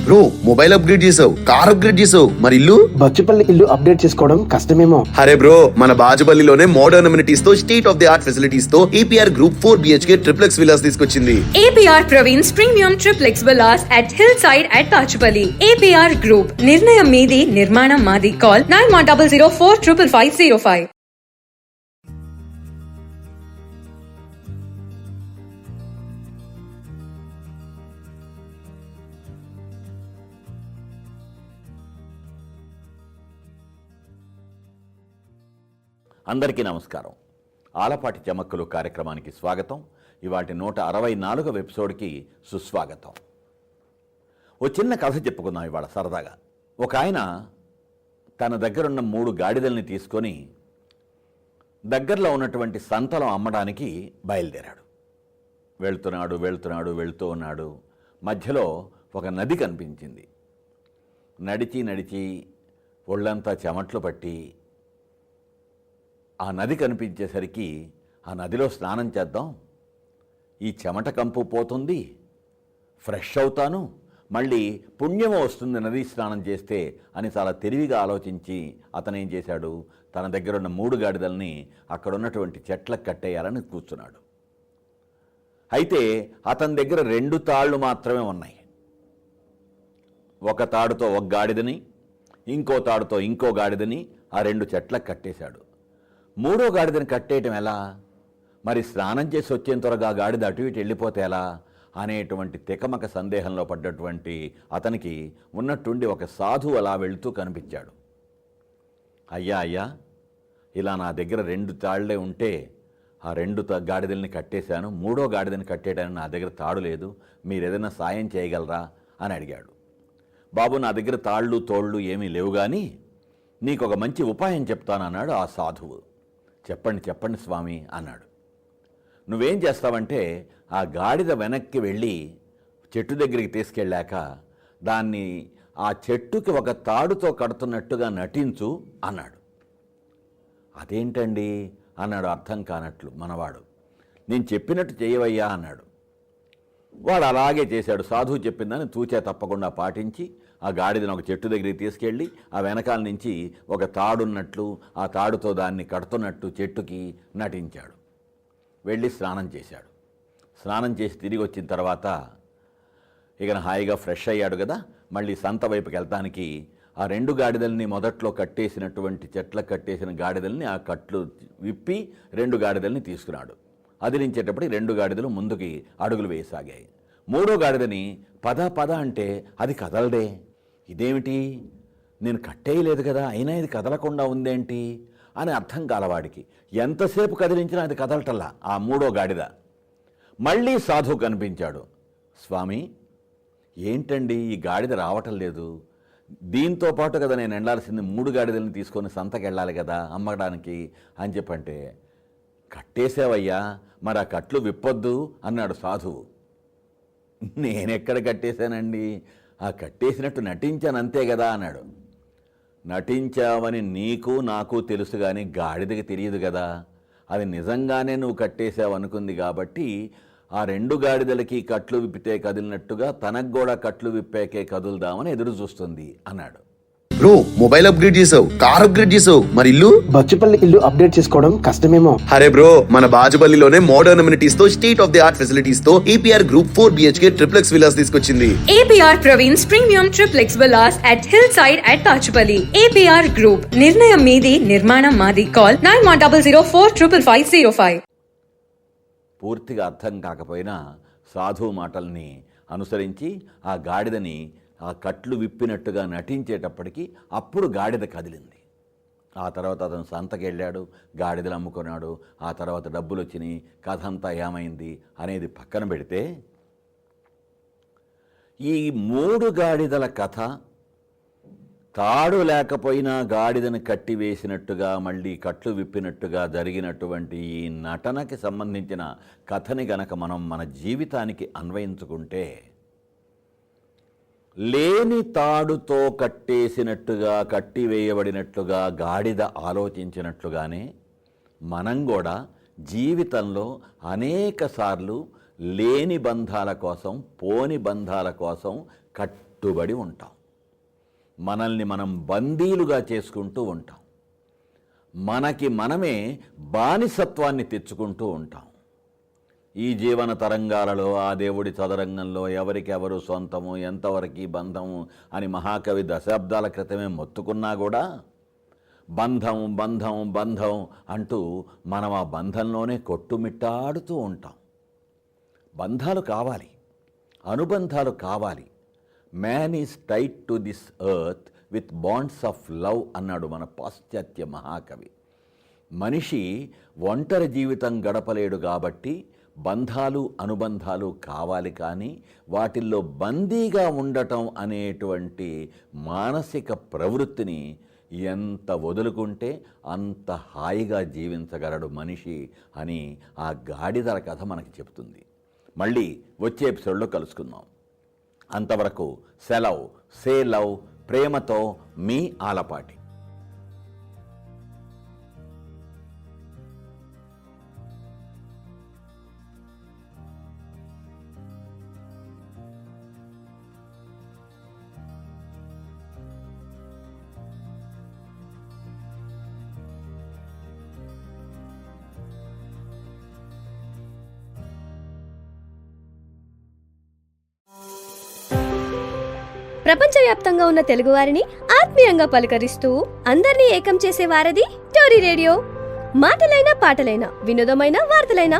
Bro mobile upgrade చేసావు, car upgrade చేసావు, మరి ఇల్లు? బచ్చుపల్లి ఇల్లు అప్డేట్ చేసుకోవడం కష్టమేమో. అరే బ్రో, మన బాజుపల్లిలోనే మోడర్న్ అమ్యూనిటీస్ తో, state of the art facilities తో APR Group 4 BHK triplex villas తీసుకొచ్చింది. APR Praveen's Premium Triplex Villas at Hillside at Bachupalli. APR Group. నిర్ణయం మీది, నిర్మాణం మాది. Call 9100455505. అందరికీ నమస్కారం. ఆలపాటి చమక్కులు కార్యక్రమానికి స్వాగతం. ఇవాటి 164వ ఎపిసోడ్కి సుస్వాగతం. ఓ చిన్న కథ చెప్పుకుందాం ఇవాళ సరదాగా. ఒక ఆయన తన దగ్గరున్న 3 గాడిదల్ని తీసుకొని దగ్గరలో ఉన్నటువంటి సంతలో అమ్మడానికి బయలుదేరాడు. వెళ్తూ ఉన్నాడు. మధ్యలో ఒక నది కనిపించింది. నడిచి ఒళ్ళంతా చెమట్లు పట్టి ఆ నది కనిపించేసరికి ఆ నదిలో స్నానం చేద్దాం, ఈ చెమట కంపు పోతుంది, ఫ్రెష్ అవుతాను, మళ్ళీ పుణ్యము వస్తుంది నదీ స్నానం చేస్తే అని చాలా తెలివిగా ఆలోచించి అతను ఏం చేశాడు, తన దగ్గర ఉన్న 3 గాడిదల్ని అక్కడ ఉన్నటువంటి చెట్లకు కట్టేయాలని కూర్చున్నాడు. అయితే అతని దగ్గర 2 తాళ్ళు మాత్రమే ఉన్నాయి. ఒక తాడుతో ఒక గాడిదని, ఇంకో తాడుతో ఇంకో గాడిదని ఆ 2 చెట్లకు కట్టేశాడు. 3వ గాడిదని కట్టేయటం ఎలా? మరి స్నానం చేసి వచ్చేంత త్వరగా గాడిద అటు ఇటు వెళ్ళిపోతే ఎలా అనేటువంటి తికమక సందేహంలో పడ్డటువంటి అతనికి ఉన్నట్టుండి ఒక సాధువు అలా వెళుతూ కనిపించాడు. అయ్యా, ఇలా నా దగ్గర 2 తాళ్లే ఉంటే ఆ 2 గాడిదల్ని కట్టేశాను, 3వ గాడిదని కట్టేయడానికి నా దగ్గర తాడు లేదు, మీరు ఏదైనా సాయం చేయగలరా అని అడిగాడు. బాబు, నా దగ్గర తాళ్ళు తోళ్ళు ఏమీ లేవు, కానీ నీకు ఒక మంచి ఉపాయం చెప్తానన్నాడు ఆ సాధువు. చెప్పండి స్వామి అన్నాడు. నువ్వేం చేస్తావంటే ఆ గాడిద వెనక్కి వెళ్ళి చెట్టు దగ్గరికి తీసుకెళ్ళాక దాన్ని ఆ చెట్టుకి ఒక తాడుతో కడుతున్నట్టుగా నటించు అన్నాడు. అదేంటండి అన్నాడు అర్థం కానట్లు మనవాడు. నేను చెప్పినట్టు చేయవయ్యా అన్నాడు. వాడు అలాగే చేశాడు. సాధువు చెప్పిందని తూచా తప్పకుండా పాటించి ఆ గాడిదను ఒక చెట్టు దగ్గరికి తీసుకెళ్ళి ఆ వెనకాల నుంచి ఒక తాడున్నట్లు ఆ తాడుతో దాన్ని కడుతున్నట్టు చెట్టుకి నటించాడు. వెళ్ళి స్నానం చేశాడు. స్నానం చేసి తిరిగి వచ్చిన తర్వాత ఇక హాయిగా ఫ్రెష్ అయ్యాడు కదా, మళ్ళీ సంత వైపుకి వెళ్తానికి ఆ 2 గాడిదల్ని మొదట్లో కట్టేసినటువంటి చెట్లకు కట్టేసిన గాడిదల్ని ఆ కట్లు విప్పి 2 గాడిదల్ని తీసుకున్నాడు. అదిలించేటప్పటికి 2 గాడిదలు ముందుకి అడుగులు వేయసాగాయి. 3వ గాడిదని పద అంటే అది కదలడే, ఇదేమిటి, నేను కట్టేయలేదు కదా, అయినా ఇది కదలకుండా ఉందేంటి అని అర్థం కాలవాడికి. ఎంతసేపు కదిలించినా అది కదలటల్లా ఆ 3వ గాడిద. మళ్ళీ సాధువు కనిపించాడు. స్వామి, ఏంటండి ఈ గాడిద రావటం లేదు, దీంతో పాటు కదా నేను వెళ్ళాల్సింది, 3 గాడిదల్ని తీసుకొని సంతకి వెళ్ళాలి కదా అమ్మడానికి అని చెప్పంటే, కట్టేసావయ్యా, మరి ఆ కట్లు విప్పొద్దు అన్నాడు సాధువు. నేనెక్కడ కట్టేశానండి, ఆ కట్టేసినట్టు నటించాను అంతే కదా అన్నాడు. నటించావని నీకు నాకు తెలుసు, కానీ గాడిదకి తెలియదు కదా, అది నిజంగానే నువ్వు కట్టేశావనుకుంది కాబట్టి ఆ 2 గాడిదలకి కట్లు విప్పితే కదిలినట్టుగా తనకు కూడా కట్లు విప్పాకే కదులుదామని ఎదురు చూస్తుంది అన్నాడు. బ్రో మొబైల్ అప్గ్రేడ్ చేసావు, కార్ అప్గ్రేడ్ చేసావు, మరి ఇల్లు? బచ్చుపల్లి ఇల్లు అప్డేట్ చేసుకోవడం కష్టమేమో. అరే బ్రో, మన బాజుపల్లిలోనే మోడర్న్ అమ్యూనిటీస్ తో, state of the art facilities తో APR Group 4 BHK triplex villas తీసుకొచ్చింది. APR Praveen's Premium Triplex Villas at Hillside at Bachupalli. APR Group. నిర్ణయం మీది, నిర్మాణం మాది. Call 9100455505. పూర్తిగా అర్థం కాకపోయినా సాధువు మాటల్ని అనుసరించి ఆ గాడిదని ఆ కట్లు విప్పినట్టుగా నటించేటప్పటికీ అప్పుడు గాడిద కదిలింది. ఆ తర్వాత అతను సంతకి వెళ్ళాడు, గాడిదలు అమ్ముకున్నాడు. ఆ తర్వాత డబ్బులు వచ్చినాయి. కథ అంతా ఏమైంది అనేది పక్కన పెడితే, ఈ 3 గాడిదల కథ తాడు లేకపోయినా గాడిదను కట్టివేసినట్టుగా మళ్ళీ కట్లు విప్పినట్టుగా జరిగినటువంటి ఈ నటనకి సంబంధించిన కథని గనక మనం మన జీవితానికి అన్వయించుకుంటే, లేని తాడుతో కట్టేసినట్టుగా కట్టివేయబడినట్లుగా గాడిద ఆలోచించినట్లుగానే మనం కూడా జీవితంలో అనేక సార్లు లేని బంధాల కోసం, పోని బంధాల కోసం కట్టుబడి ఉంటాం. మనల్ని మనం బందీలుగా చేసుకుంటూ ఉంటాం. మనకి మనమే బానిసత్వాన్ని తెచ్చుకుంటూ ఉంటాం. ఈ జీవన తరంగాలలో ఆ దేవుడి చదరంగంలో ఎవరికెవరు సొంతము, ఎంతవరకు బంధము అని మహాకవి దశాబ్దాల క్రితమే మొత్తుకున్నా కూడా బంధం బంధం బంధం అంటూ మనం ఆ బంధంలోనే కొట్టుమిట్టాడుతూ ఉంటాం. బంధాలు కావాలి, అనుబంధాలు కావాలి. Man is tied to this earth with bonds of love అన్నాడు మన పాశ్చాత్య మహాకవి. మనిషి ఒంటరి జీవితం గడపలేడు కాబట్టి బంధాలు అనుబంధాలు కావాలి. కానీ వాటిల్లో బందీగా ఉండటం అనేటువంటి మానసిక ప్రవృత్తిని ఎంత వదులుకుంటే అంత హాయిగా జీవించగలడు మనిషి అని ఆ గాడిదల కథ మనకి చెబుతుంది. మళ్ళీ వచ్చే ఎపిసోడ్లో కలుసుకుందాం. అంతవరకు సెలవ్. Say love. ప్రేమతో మీ ఆలపాటి. ప్రపంచవ్యాప్తంగా ఉన్న తెలుగువారిని ఆత్మీయంగా పలకరిస్తూ అందరినీ ఏకం చేసే వారధి టోరీ రేడియో. మాటలైన పాటలైన, వినోదమైన వార్తలైన,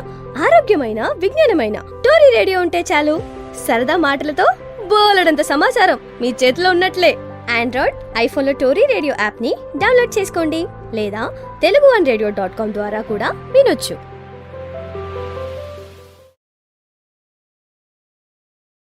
ఆరోగ్యమైన విజ్ఞానమైన టోరీ రేడియో ఉంటే చాలు. సరదా మాటలతో బోలెడంత సమాచారం మీ చేతిలో ఉన్నట్లే. ఆండ్రాయిడ్, ఐఫోన్లో టోరీ రేడియో యాప్ని డౌన్లోడ్ చేసుకోండి లేదా telugu1radio.com ద్వారా కూడా వినొచ్చు.